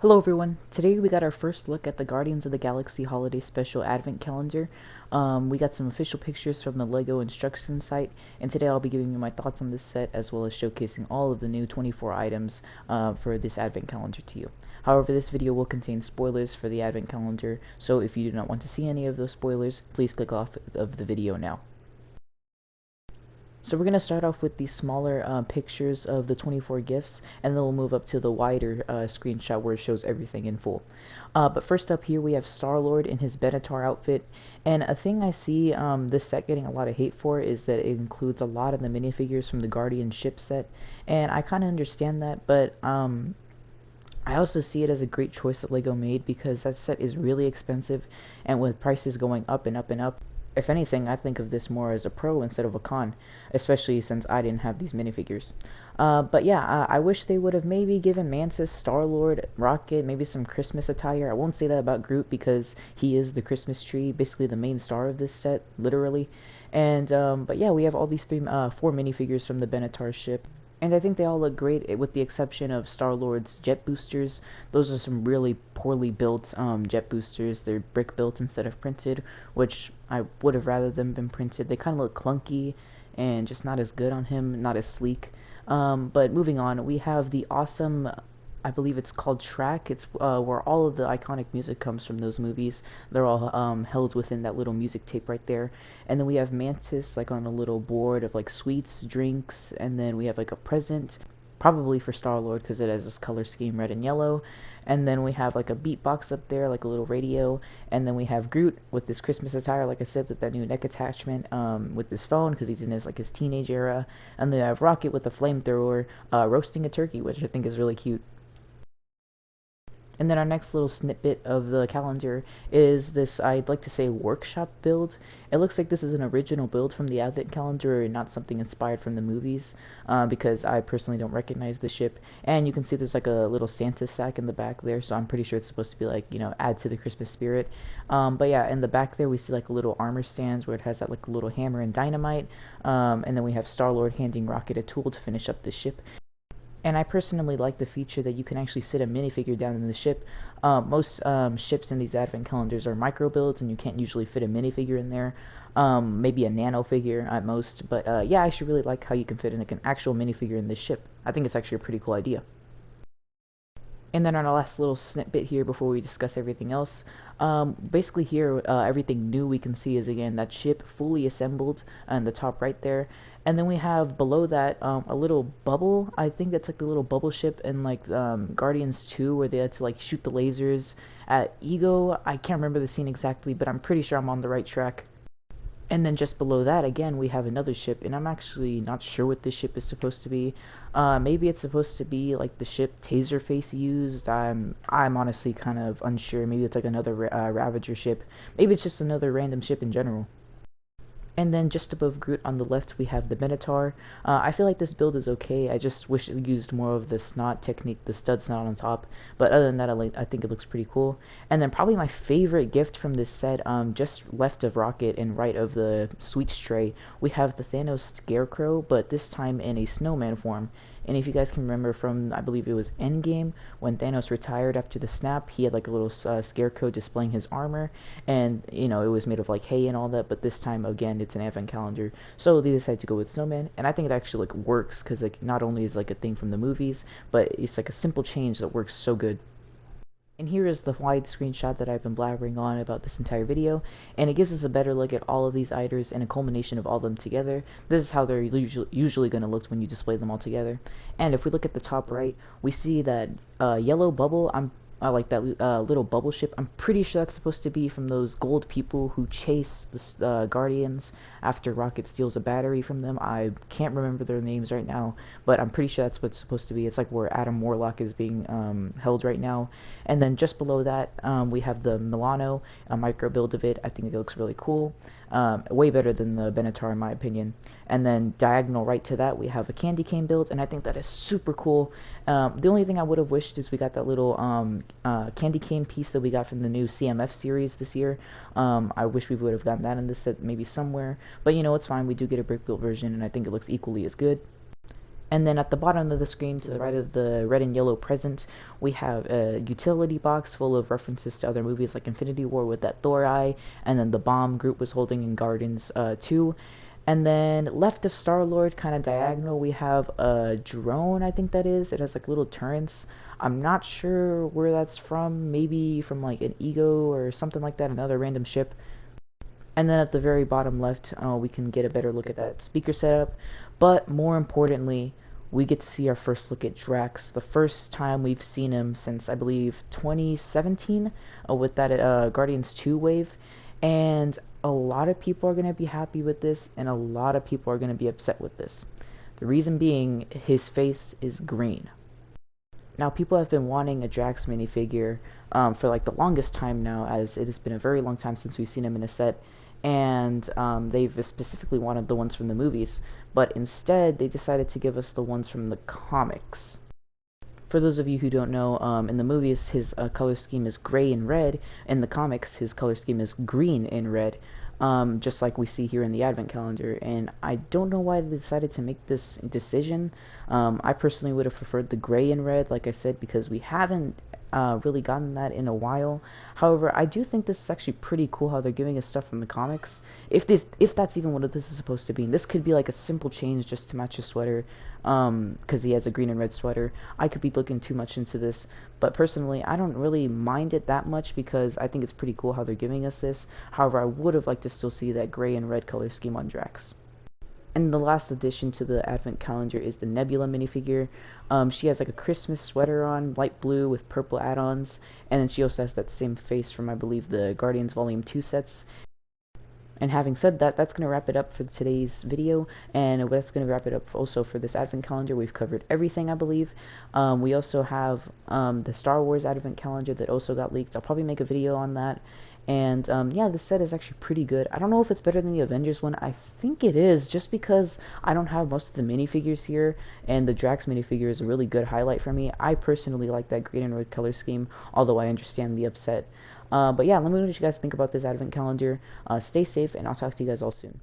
Hello everyone. Today we got our first look at the Guardians of the Galaxy Holiday Special Advent Calendar. We got some official pictures from the LEGO instruction site, and today I'll be giving you my thoughts on this set as well as showcasing all of the new 24 items for this Advent Calendar to you. However, this video will contain spoilers for the Advent Calendar, so if you do not want to see any of those spoilers, please click off of the video now. So we're going to start off with these smaller pictures of the 24 gifts, and then we'll move up to the wider screenshot where it shows everything in full. But first up here we have Star-Lord in his Benatar outfit, and a thing I see this set getting a lot of hate for is that it includes a lot of the minifigures from the Guardian ship set, and I kind of understand that, but I also see it as a great choice that LEGO made because that set is really expensive, and with prices going up and up and up, if anything, I think of this more as a pro instead of a con, especially since I didn't have these minifigures. But yeah, I wish they would have maybe given Mantis, Star-Lord, Rocket, maybe some Christmas attire. I won't say that about Groot because he is the Christmas tree, basically the main star of this set, literally. And but yeah, we have all these four minifigures from the Benatar ship. And I think they all look great, with the exception of Star-Lord's jet boosters. Those are some really poorly built jet boosters. They're brick built instead of printed, which I would have rather them been printed. They kind of look clunky and just not as good on him, not as sleek. But moving on, we have the awesome, I believe it's called Track. It's where all of the iconic music comes from those movies. They're all held within that little music tape right there. And then we have Mantis like on a little board of like sweets, drinks, and then we have like a present, probably for Star-Lord because it has this color scheme red and yellow. And then we have like a beatbox up there, like a little radio. And then we have Groot with this Christmas attire, like I said, with that new neck attachment, with his phone because he's in his teenage era. And then I have Rocket with a flamethrower, roasting a turkey, which I think is really cute. And then our next little snippet of the calendar is this, I'd like to say, workshop build. It looks like this is an original build from the Advent calendar and not something inspired from the movies, because I personally don't recognize the ship. And you can see there's like a little Santa sack in the back there, so I'm pretty sure it's supposed to be like, add to the Christmas spirit. But yeah, in the back there we see like a little armor stands where it has that like little hammer and dynamite. And then we have Star-Lord handing Rocket a tool to finish up the ship. And I personally like the feature that you can actually sit a minifigure down in the ship. Most ships in these advent calendars are micro builds, and you can't usually fit a minifigure in there. Maybe a nano figure at most. But yeah, I actually really like how you can fit in like an actual minifigure in this ship. I think it's actually a pretty cool idea. And then on our last little snippet here before we discuss everything else, basically here everything new we can see is again that ship fully assembled on the top right there. And then we have below that a little bubble. I think that's like the little bubble ship in like Guardians 2 where they had to like shoot the lasers at Ego. I can't remember the scene exactly, but I'm pretty sure I'm on the right track. And then just below that, again, we have another ship, and I'm actually not sure what this ship is supposed to be. Maybe it's supposed to be like the ship Taserface used. I'm honestly kind of unsure. Maybe it's like another Ravager ship. Maybe it's just another random ship in general. And then just above Groot on the left, we have the Minotaur. I feel like this build is okay. I just wish it used more of the snot technique, the stud snot on top. But other than that, I think it looks pretty cool. And then probably my favorite gift from this set, just left of Rocket and right of the Sweets tray, we have the Thanos Scarecrow, but this time in a snowman form. And if you guys can remember from, I believe it was Endgame, when Thanos retired after the snap, he had like a little scarecrow displaying his armor, and it was made of like hay and all that. But this time, again, it's an advent calendar, so they decided to go with snowman, and I think it actually like works because like not only is like a thing from the movies, but it's like a simple change that works so good. And here is the wide screenshot that I've been blabbering on about this entire video, and it gives us a better look at all of these items and a culmination of all of them together. This is how they're usually going to look when you display them all together. And if we look at the top right, we see that yellow bubble. I like that little bubble ship. I'm pretty sure that's supposed to be from those gold people who chase the Guardians after Rocket steals a battery from them. I can't remember their names right now, but I'm pretty sure that's what it's supposed to be. It's like where Adam Warlock is being held right now. And then just below that, we have the Milano, a micro build of it. I think it looks really cool. Way better than the Benatar in my opinion. And then diagonal right to that we have a candy cane build, and I think that is super cool. The only thing I would have wished is we got that little candy cane piece that we got from the new CMF series this year. I wish we would have gotten that in this set maybe somewhere, but it's fine. We do get a brick built version, and I think it looks equally as good. And then at the bottom of the screen, to the right of the red and yellow present, we have a utility box full of references to other movies like Infinity War with that Thor eye, and then the bomb Groot was holding in Guardians 2. And then left of Star-Lord, kind of diagonal, we have a drone, I think that is. It has like little turrets. I'm not sure where that's from. Maybe from like an Ego or something like that, another random ship. And then at the very bottom left, we can get a better look at that speaker setup. But more importantly, we get to see our first look at Drax. The first time we've seen him since, I believe, 2017 with that Guardians 2 wave. And a lot of people are going to be happy with this, and a lot of people are going to be upset with this. The reason being, his face is green. Now, people have been wanting a Jax minifigure for like the longest time now, as it has been a very long time since we've seen him in a set, and they've specifically wanted the ones from the movies, but instead they decided to give us the ones from the comics. For those of you who don't know, in the movies his color scheme is gray and red. In the comics his color scheme is green and red, just like we see here in the advent calendar. And I don't know why they decided to make this decision. I personally would have preferred the gray and red, like I said, because we haven't really gotten that in a while. However, I do think this is actually pretty cool how they're giving us stuff from the comics. If that's even what this is supposed to be. And this could be like a simple change just to match his sweater, because he has a green and red sweater. I could be looking too much into this, but personally I don't really mind it that much because I think it's pretty cool how they're giving us this. However, I would have liked to still see that gray and red color scheme on Drax. And the last addition to the advent calendar is the Nebula minifigure. She has like a Christmas sweater on, light blue with purple add-ons, and then she also has that same face from, I believe, the Guardians Volume 2 sets. And having said that, that's going to wrap it up for today's video, and that's going to wrap it up also for this advent calendar. We've covered everything, I believe. We also have the Star Wars advent calendar that also got leaked. I'll probably make a video on that. And yeah, this set is actually pretty good. I don't know if it's better than the Avengers one. I think it is, just because I don't have most of the minifigures here, and the Drax minifigure is a really good highlight for me. I personally like that green and red color scheme, although I understand the upset. But yeah, let me know what you guys think about this advent calendar. Stay safe, and I'll talk to you guys all soon.